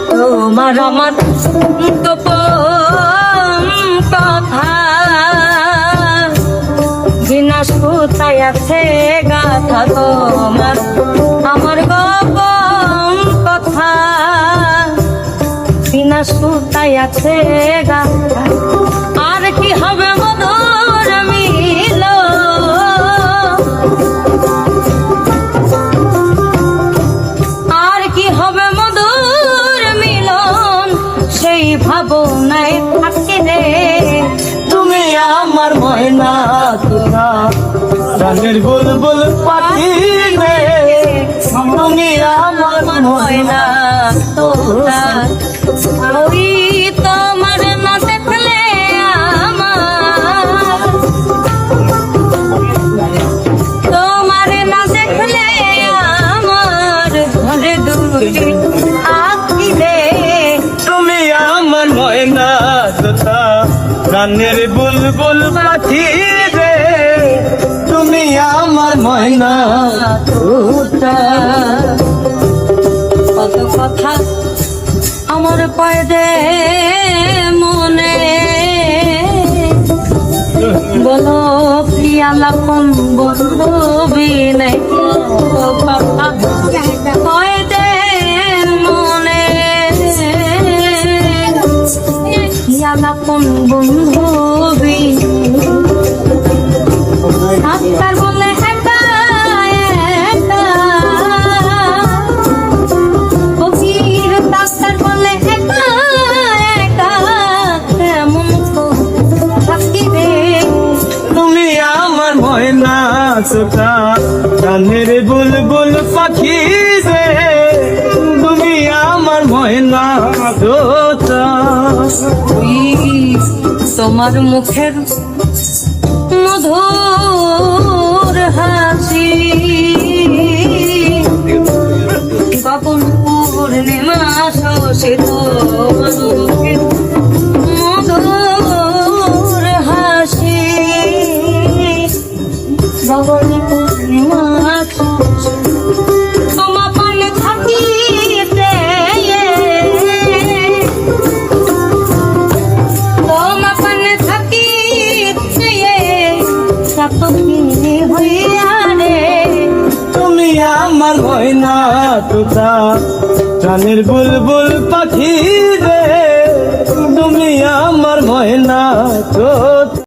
তোমার আমার গোপন কথা বিনা সুতায় আছে গাথা, তোমার আমার গোপন কথা বিনা সুতায় আছে গাথা। আর কি হবে মধুর মিল, আর কি হবে মধুর মিলন, সেই ভাবনায় থাকি রে। তুমি আমার ময়না তোরা প্রাণের বুলবুল পাখি রে, তুমি আমার ময়না তোরা ওই তোমার না দেখলে আমার, তোমার না দেখলে আমার ঘরে দুটি আঁখি রে। তুমি আমার ময়না তোরা প্রাণের বুলবুল পাখি রে, তুমি আমার ময়না তোরা। কত কথা আমার পয়দে মনে, বলো প্রিয়া লাপন বন্ধু বিনে কথা পয়দে মনে, প্রিয়া লাপন বন্ধু বিনে ডাক্তার বলে একা একা, ফকির ডাক্তার বলে একা একা, কেমন থাকিবে। তুমি আমার ময়না তোরা প্রাণের বুলবুল পাখি রে, তুমি আমার ময়না তোরা। তোমার মুখের মধুর হাসি বাবন পূর্ণিমা শোষিত, মুখের মধুর হাসি বাবন পূর্ণিমা তোমা পানে থাকিতে, তোমা পানে থাকিতে সাপকি হইয়া রে। তুমি আমার ময়না তোরা প্রাণের বুলবুল পাখি রে, তুমি আমার ময়না তোরা।